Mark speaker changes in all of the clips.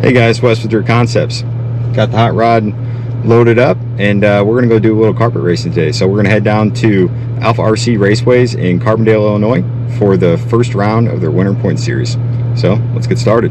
Speaker 1: Hey guys, Wes with JConcepts. Got the hot rod loaded up, and we're gonna go do a little carpet racing today. So we're gonna head down to Alpha RC Raceways in Carbondale, Illinois for the first round of their Winter Point Series. So let's get started.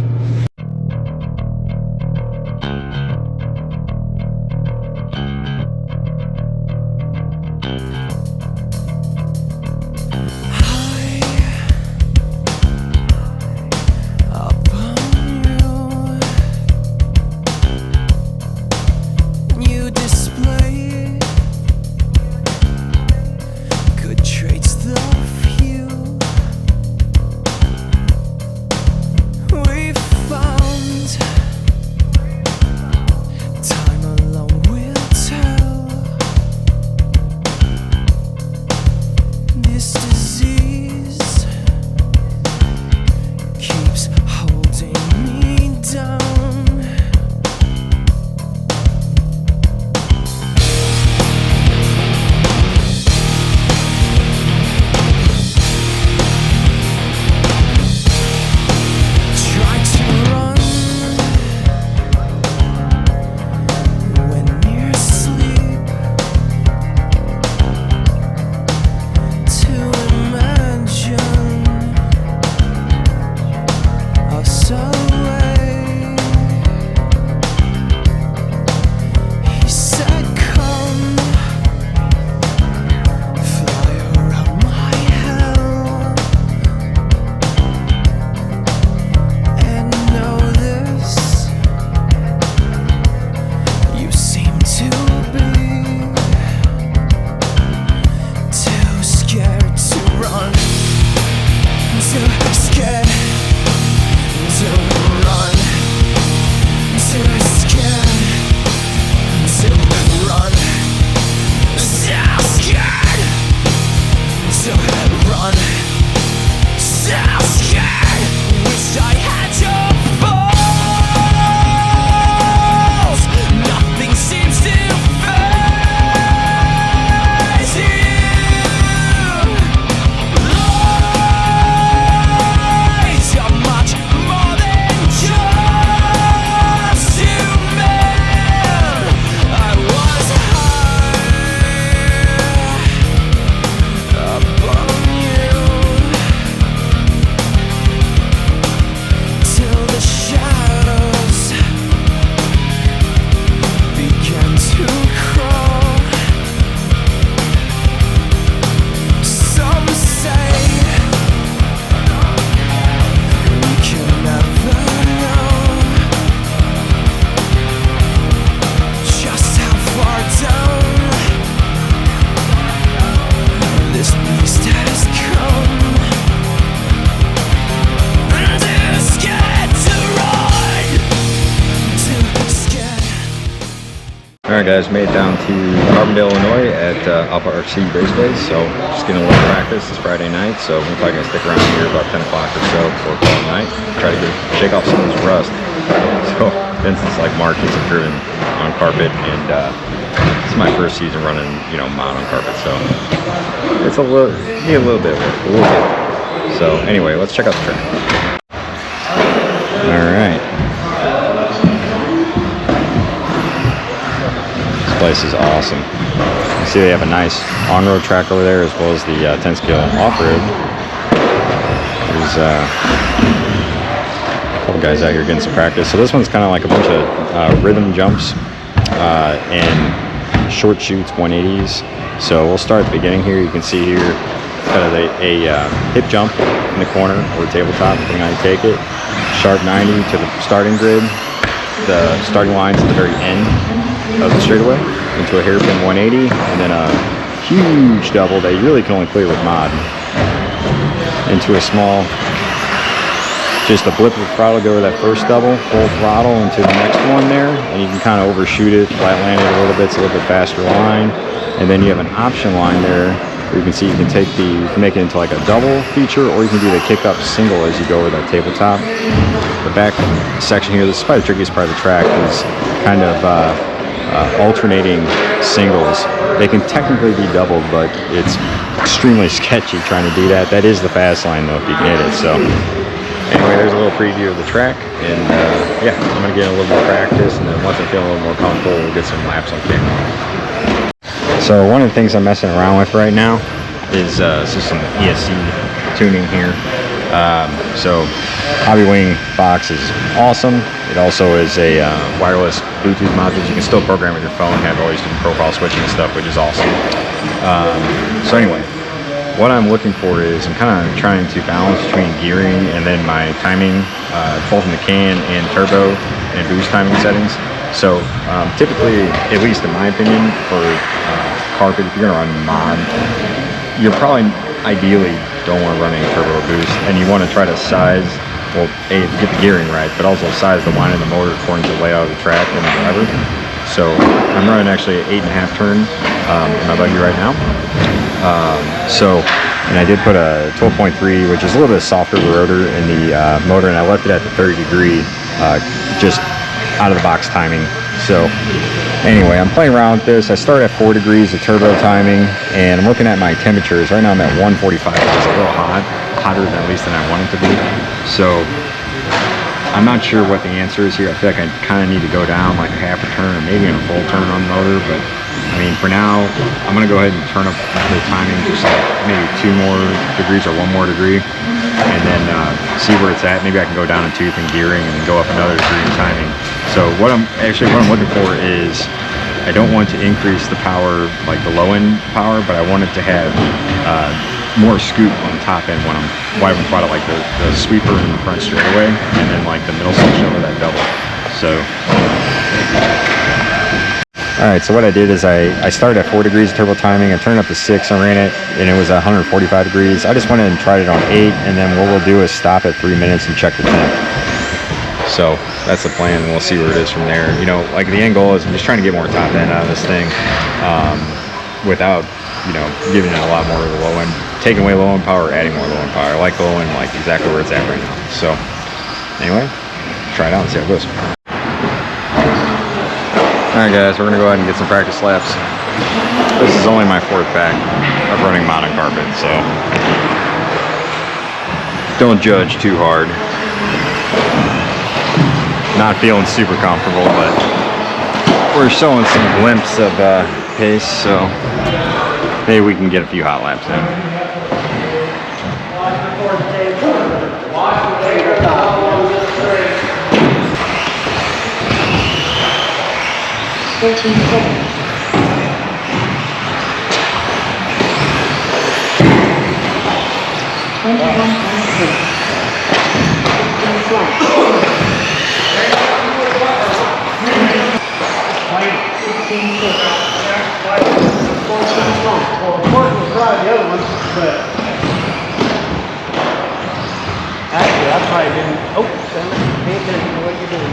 Speaker 1: Alright guys, made it down to Carbondale, Illinois at Alpha RC Raceways. So just getting a little practice. It's Friday night, so we're probably going to stick around here about 10 o'clock or so before call at night. Try to shake off some of this rust. So been since like March since I've driven on carpet, and this is my first season running, mod on carpet. So it's a little bit of work, a little bit. So anyway, let's check out the track. Alright. Place is awesome. You see they have a nice on-road track over there, as well as the 10-scale off-road. There's a couple guys out here getting some practice. So this one's kind of like a bunch of rhythm jumps and short shoots, 180s. So we'll start at the beginning here. You can see here kind of a hip jump in the corner or tabletop, depending on how you take it. Sharp 90 to the starting grid. The starting line's at the very end of the straightaway into a hairpin 180, and then a huge double that you really can only clear with mod into a small, just a blip of throttle, go to that first double, full throttle into the next one there, and you can kind of overshoot it, flat land it a little bit. It's a little bit faster line, and then you have an option line there where you can see you can make it into like a double feature, or you can do the kick up single as you go over that tabletop. The back section here, this is probably the trickiest part of the track, is kind of alternating singles. They can technically be doubled, but it's extremely sketchy trying to do that. That is the fast line though, if you can hit it. So anyway, there's a little preview of the track, and yeah, I'm gonna get a little more practice, and then once I feel a little more comfortable, we'll get some laps on camera. So one of the things I'm messing around with right now is just some ESC tuning here. So Hobbywing box is awesome. It also is a wireless Bluetooth mount that you can still program with your phone, have all these different profile switching and stuff, which is awesome. So anyway, what I'm looking for is I'm kind of trying to balance between gearing and then my timing, both in the can and turbo and boost timing settings. So typically, at least in my opinion, for carpet, if you're gonna run mod, you're probably ideally don't want to run any turbo boost, and you want to try to size, well, A, get the gearing right, but also size the wind of the motor according to the layout of the track and the driver. So I'm running actually an 8.5 turn in my buggy right now. And I did put a 12.3, which is a little bit softer of a rotor in the motor, and I left it at the 30 degree, just out of the box timing. So anyway, I'm playing around with this. I started at 4 degrees of turbo timing, and I'm looking at my temperatures. Right now I'm at 145, which is a little hot, hotter than at least than I want it to be. So I'm not sure what the answer is here. I feel like I kind of need to go down like a half a turn or maybe in a full turn on the motor, but I mean, for now, I'm gonna go ahead and turn up the timing just like maybe 2 more degrees or 1 more degree, and then see where it's at. Maybe I can go down a tooth in gearing and then go up another degree in timing. So what I'm looking for is, I don't want to increase the power, like the low end power, but I want it to have more scoop on the top end when I'm wide throttle, like the sweeper in the front straightaway, and then like the middle section of that double. So. Alright, so what I did is I started at 4 degrees of turbo timing, I turned up to 6, I ran it, and it was 145 degrees. I just went in and tried it on 8, and then what we'll do is stop at 3 minutes and check the temp. So that's the plan, and we'll see where it is from there. You know, like the end goal is I'm just trying to get more top end out of this thing without, you know, giving it a lot more of the low end, taking away low end power, adding more low end power. I like low end, like exactly where it's at right now. So anyway, try it out and see how it goes. Alright guys, we're going to go ahead and get some practice laps. This is only my 4th pack of running mod and carpet, so don't judge too hard. Not feeling super comfortable, but we're showing some glimpse of pace, so maybe we can get a few hot laps in.
Speaker 2: 14 seconds. 21.6. 15 flat. 16 6. 14 flat.
Speaker 3: Well, of course we'll try the other one, but actually I probably didn't. Oh, pay attention to what you're doing.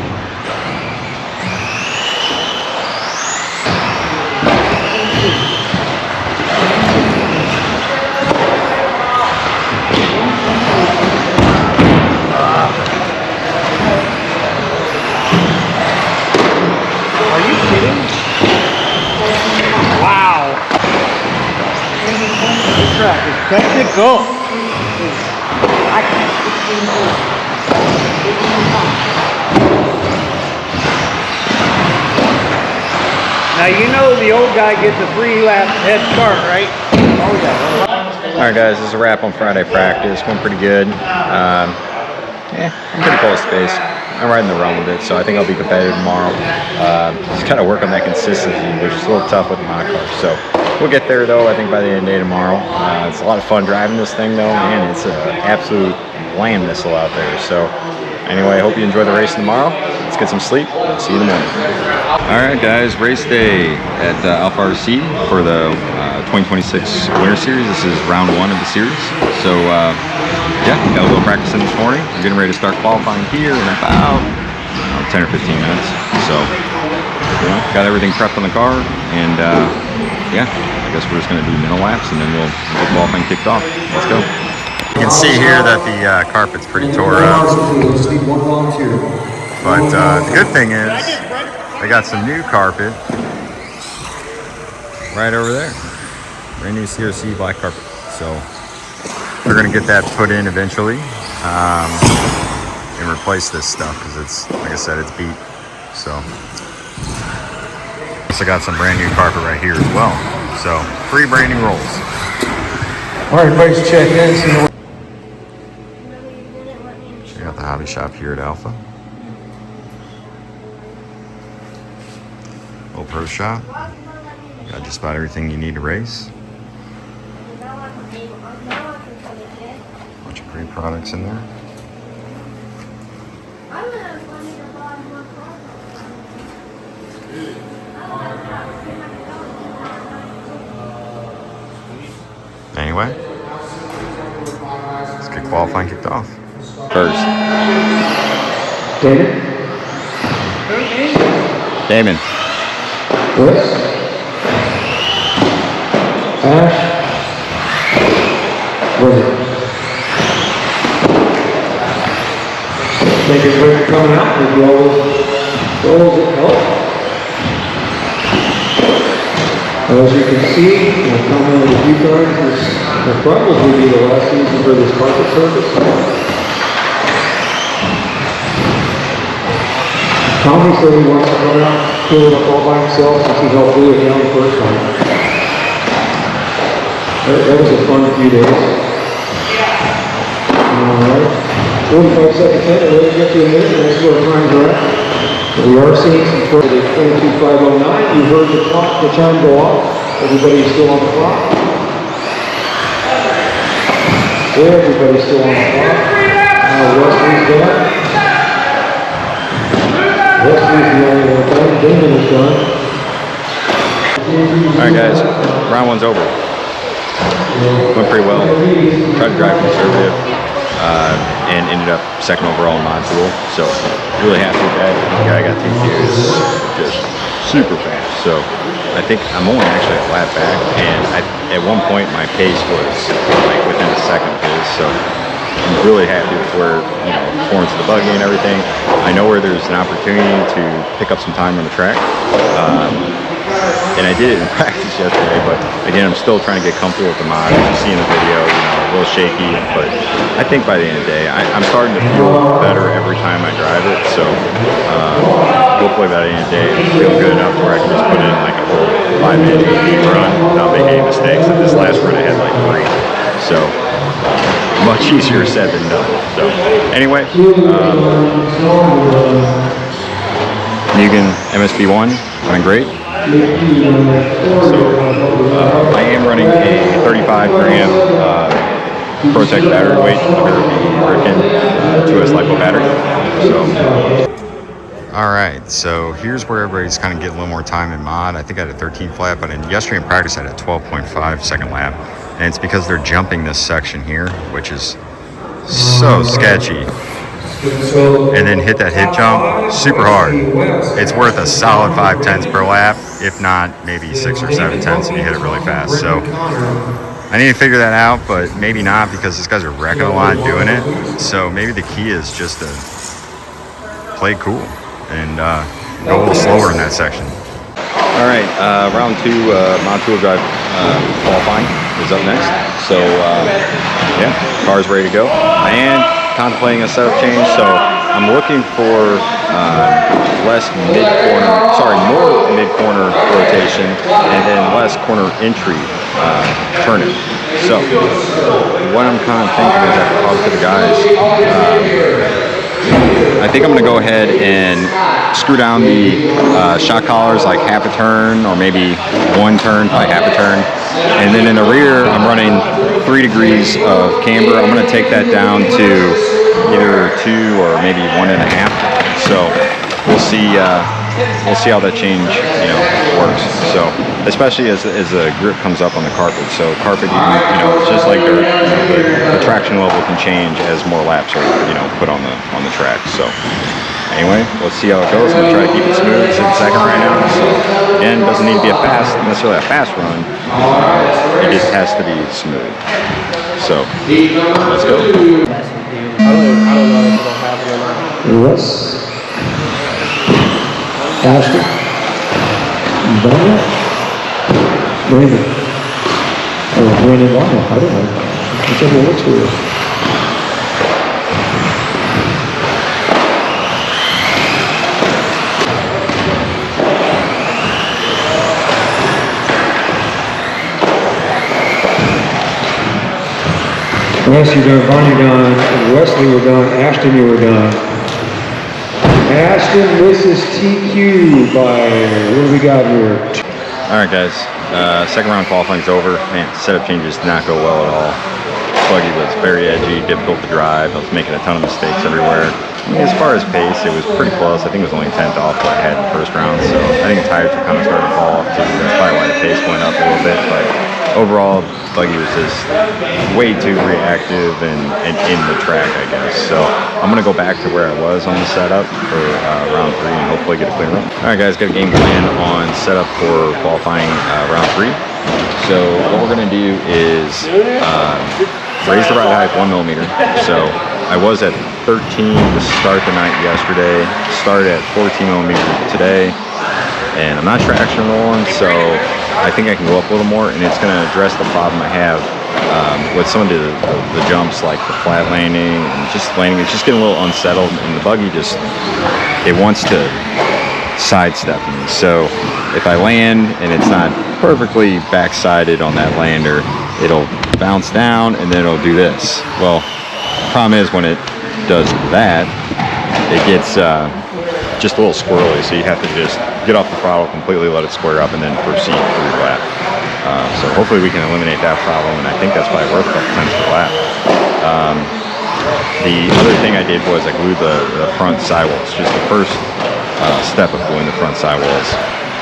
Speaker 3: Are you kidding? Wow. This track is technical. Now you know the old guy gets a 3-lap head start, right? Oh yeah.
Speaker 1: Alright guys, this is a wrap on Friday practice. Went pretty good. Yeah, I'm pretty close to pace. I'm right in the realm of it, so I think I'll be competitive tomorrow. Just gotta work on that consistency, which is a little tough with the mod car. So we'll get there though, I think by the end of the day tomorrow. It's a lot of fun driving this thing though, man. It's an absolute land missile out there. So anyway, I hope you enjoy the race tomorrow. Let's get some sleep. See you in the morning. Alright guys, race day at Alpha RC for the 2026 Winter Series. This is round 1 of the series. So yeah, got a little practice in this morning. I'm getting ready to start qualifying here in about 10 or 15 minutes. So, you know, got everything prepped on the car, and yeah, I guess we're just going to do middle laps, and then we'll get qualifying kicked off. Let's go. You can see here that the carpet's pretty tore up. But the good thing is, they got some new carpet right over there. Brand new CRC black carpet. So we're gonna get that put in eventually. and replace this stuff because it's, like I said, it's beat. So also got some brand new carpet right here as well. So 3 brand new rolls.
Speaker 3: All right, everybody's check in.
Speaker 1: We got the hobby shop here at Alpha. Little pro shop. Got just about everything you need to race. Bunch of great products in there. Anyway, let's get qualifying kicked off. First. Damon.
Speaker 3: Chris. Ash. William. Thank you for coming out with rolls that help. As you can see, I've commented a few times, this will probably be the last season for this carpet service. Tommy said he wants to come out, fill it up all by himself since he helped do it down the first time. That was a fun few days. Alright, 45 seconds in, we're going to get to a minute, and this is where times are at. We are seeing some further 22.509. You heard the clock, the chime go off. Everybody's still on the clock. Everybody's still on the clock. Now Wesley's done. Wesley's the only one done. Damon is done.
Speaker 1: Alright guys, round 1's over. Went pretty well. Tried to drive conservative. And ended up second overall in mod pool. So really happy with that. The guy I got through here is just super fast. So I think I'm only actually a lap back, and at one point my pace was like within a second of his. So I'm really happy with where, you know, performance of the buggy and everything. I know where there's an opportunity to pick up some time on the track. And I did it in practice yesterday, but again, I'm still trying to get comfortable with the mod. As you see in the video, you know, a little shaky, but I think by the end of the day, I'm starting to feel better every time I drive it. So hopefully by the end of the day, I feel good enough where I can just put in like a whole 5-minute run without making any mistakes. And this last run I had like 3. So much easier said than done. So anyway, Mugen MSB1 running great. So I am running a 35 gram ProTek battery weight under the Rivkin 2S LiHV battery. So alright, so here's where everybody's kind of getting a little more time in mod. I think I had a 13th lap, but yesterday in practice I had a 12.5 second lap. And it's because they're jumping this section here, which is so sketchy. And then hit that hip jump super hard. It's worth a solid 5 tenths per lap, if not maybe 6 or 7 tenths if you hit it really fast. So I need to figure that out, but maybe not because these guys are wrecking a lot doing it. So maybe the key is just to play cool and go a little slower in that section. All right, round 2 mod tool drive qualifying is up next. So yeah, car's ready to go. I am contemplating a setup change, so I'm looking for more mid-corner rotation and then less corner entry turning. So what I'm kind of thinking is after talking to the guys, I think I'm going to go ahead and screw down the shock collars like half a turn or maybe 1 turn, probably half a turn. And then in the rear, I'm running 3 degrees of camber. I'm going to take that down to either 2 or maybe 1.5. So we'll see how that change, you know, works. So especially as the grip comes up on the carpet. So carpet, you know, it's just like the traction level can change as more laps are, you know, put on the track. So anyway, let's see how it goes. I'm gonna try to keep it smooth. It's in second right now. So again, it doesn't need to be necessarily a fast run. It just has to be smooth. So let's go.
Speaker 4: I don't know if it'll happen or not.
Speaker 3: Russ. Astro. Brandon. Oh, Brandon Lano. I don't know. Whichever works for you. Wes, you're done. Vaughn, you're done. Wesley, we're done. Ashton, you were done. Ashton, this is TQ by, what do we got here?
Speaker 1: All right, guys. Second round qualifying's over. Man, setup changes did not go well at all. Buggy was very edgy, difficult to drive. I was making a ton of mistakes everywhere. I mean, as far as pace, it was pretty close. I think it was only 10th off what I had in the first round. So I think tires were kind of starting to fall off too. That's probably why the pace went up a little bit. But overall, Buggy was just way too reactive and in the track, I guess. So I'm going to go back to where I was on the setup for round 3 and hopefully get a clean run. All right, guys, got a game plan on setup for qualifying round 3. So what we're going to do is raise the ride height 1 millimeter. So I was at 13 to start the night yesterday, started at 14 millimeter today, and I'm not traction rolling, so I think I can go up a little more, and it's going to address the problem I have with some of the jumps, like the flat landing and just landing. It's just getting a little unsettled, and the buggy just, it wants to sidestep me. So if I land and it's not perfectly backsided on that lander, it'll bounce down and then it'll do this. Well, the problem is when it does that, it gets just a little squirrely, so you have to just get off the throttle completely, let it square up, and then proceed through the lap. So hopefully we can eliminate that problem, and I think that's probably worth a couple times per lap. The other thing I did was I glued the front sidewalls, just the first step of gluing the front sidewalls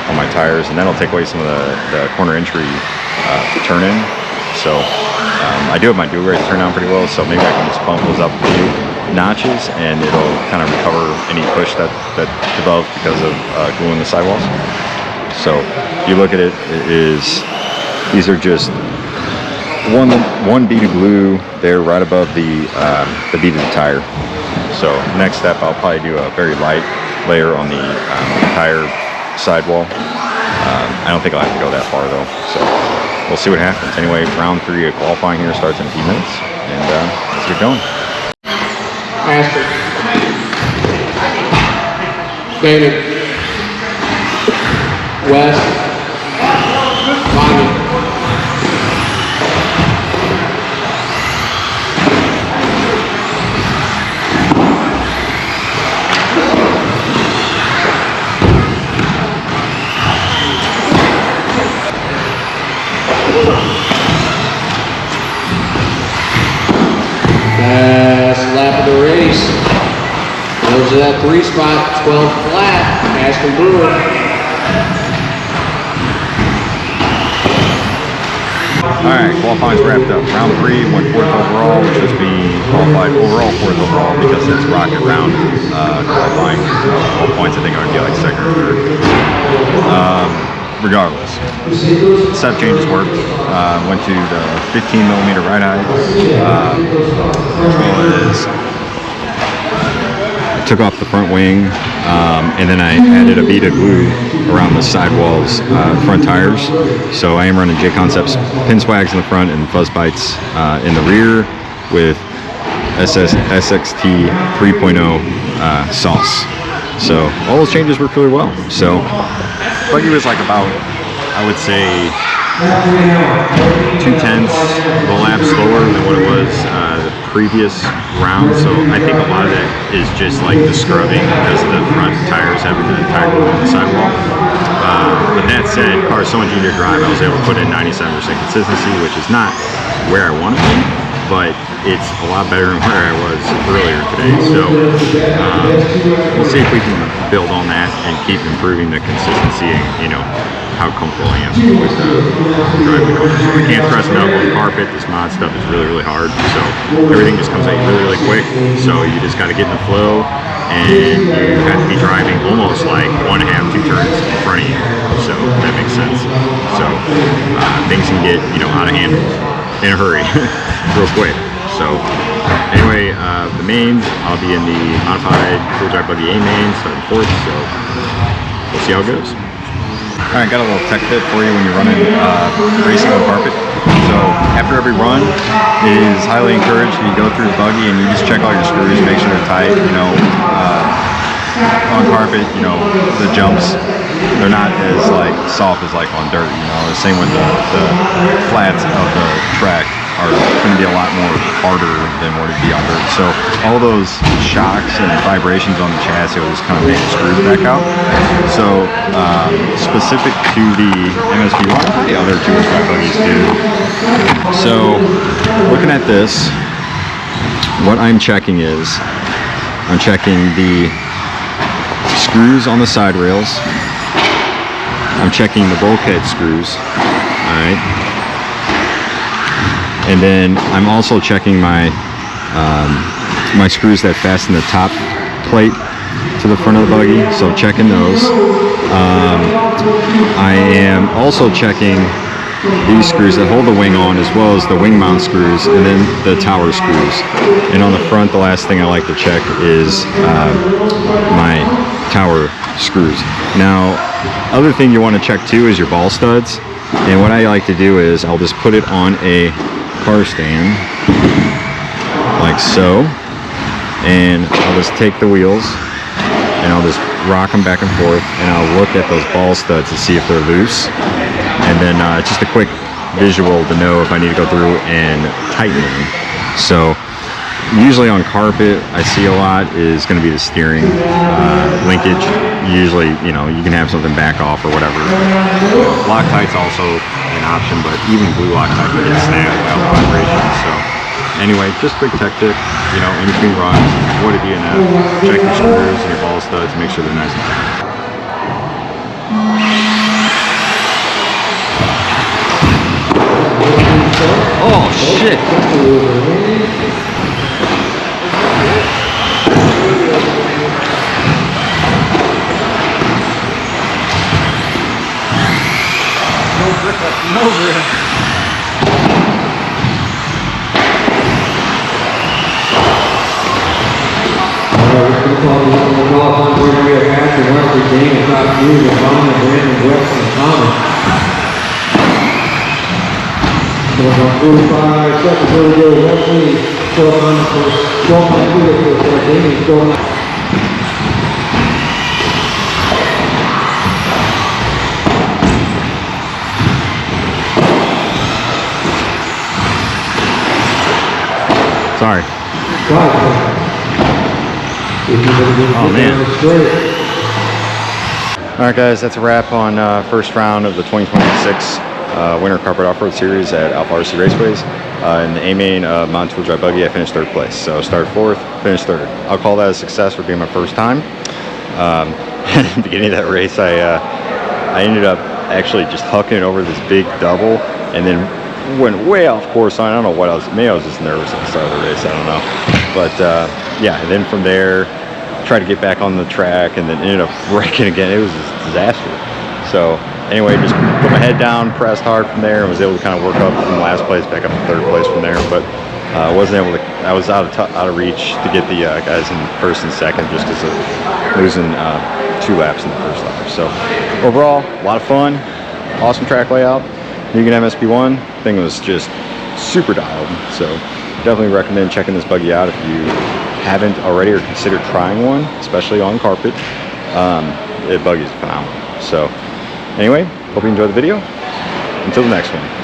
Speaker 1: on my tires, and that'll take away some of the corner entry turn-in. So I do have my dual rate turn down pretty low, so maybe I can just bump those up a few notches and it'll kind of recover any push that developed because of gluing the sidewalls. So if you look at it, these are just one bead of glue there right above the bead of the tire. So next step, I'll probably do a very light layer on the tire sidewall. I don't think I'll have to go that far though, so we'll see what happens. Anyway, round 3 of qualifying here starts in a few minutes, and let's get going.
Speaker 4: Astro. David. West. Bobby. Last lap of the race. Goes to that 3 spot, 12 flat, Ashton Brewer.
Speaker 1: Alright, qualifying's wrapped up. Round 3 went 4th overall, which was being qualified overall 4th overall because it's rocket round qualifying. All points, I think I would get like 2nd or 3rd. Regardless, setup changes worked. Went to the 15 millimeter ride height, as well as I took off the front wing, and then I added a bead of glue around the sidewalls, front tires. So I am running JConcepts pin swags in the front and Fuzz bites in the rear with SXT 3.0 sauce. So all those changes worked really well. So buggy was like about, I would say, 2/10 of a lap slower than what it was the previous round. So I think a lot of that is just like the scrubbing because of the front tires having the tire glue on the sidewall. But that said, car is so much easier to drive. I was able to put in 97% consistency, which is not where I want to be, but it's a lot better than where I was earlier today. So we'll see if we can build on that and keep improving the consistency and, you know, how comfortable I am with driving the car. So I can't press enough on the carpet. This mod stuff is really, really hard. So everything just comes out really, really quick. So you just got to get in the flow, and you have to be driving almost like 1.5, 2 turns in front of you. So that makes sense. So things can get, you know, out of hand in a hurry real quick. So anyway, the mains, I'll be in the modified full drive buggy A main starting 4th. So we'll see how it goes. All right, got a little tech tip for you when you're running racing on carpet. So after every run, it is highly encouraged you go through the buggy and you just check all your screws, make sure they're tight. You know, on carpet, you know, the jumps, they're not as like soft as like on dirt. You know, the same with the flats of the track. are going to be a lot more harder than what it'd be on dirt. So all those shocks and vibrations on the chassis will just kind of make the screws back out. So specific to the MSP1, the other 2-inch buggies do. So looking at this, what I'm checking is I'm checking the screws on the side rails. I'm checking the bulkhead screws. All right. And then I'm also checking my my screws that fasten the top plate to the front of the buggy. So checking those. I am also checking these screws that hold the wing on, as well as the wing mount screws, and then the tower screws. And on the front, the last thing I like to check is my tower screws. Now, other thing you want to check too is your ball studs. And what I like to do is I'll just put it on a car stand, like so, and I'll just take the wheels and I'll just rock them back and forth, and I'll look at those ball studs to see if they're loose. And then just a quick visual to know if I need to go through and tighten them. So usually on carpet, I see a lot is going to be the steering linkage. Usually, you know, you can have something back off or whatever. Loctite's also an option, but even glue Loctite can get snapped by all the vibrations. So anyway, just quick tech tip, you know, in between runs, what a DNF, check your screws and your ball studs, make sure they're nice and tight. Oh shit! No grip.
Speaker 3: About 45 seconds to go. Wesley still on the first 12 minutes for Damien going out.
Speaker 1: Sorry. Oh man. Alright guys, that's a wrap on first round of the 2026 Winter Carpet Off-Road Series at Alpha RC Raceways. In the A-Main Mount Tool Dry Buggy, I finished 3rd place. So started 4th, finished 3rd. I'll call that a success for being my first time. At the beginning of that race, I ended up actually just hucking it over this big double, and then went way off course. I don't know what else. Maybe I was just nervous at the start of the race. I don't know. But yeah, and then from there, tried to get back on the track, and then ended up wrecking again. It was a disaster. So anyway, just put my head down, pressed hard from there, and was able to kind of work up from last place back up to 3rd place from there. But I wasn't able to. I was out of reach to get the guys in 1st and 2nd just because of losing 2 laps in the first lap. So overall, a lot of fun, awesome track layout. Mugen MSP1 thing was just super dialed. So definitely recommend checking this buggy out if you haven't already or considered trying one, especially on carpet. The buggy is phenomenal. So anyway, hope you enjoyed the video. Until the next one.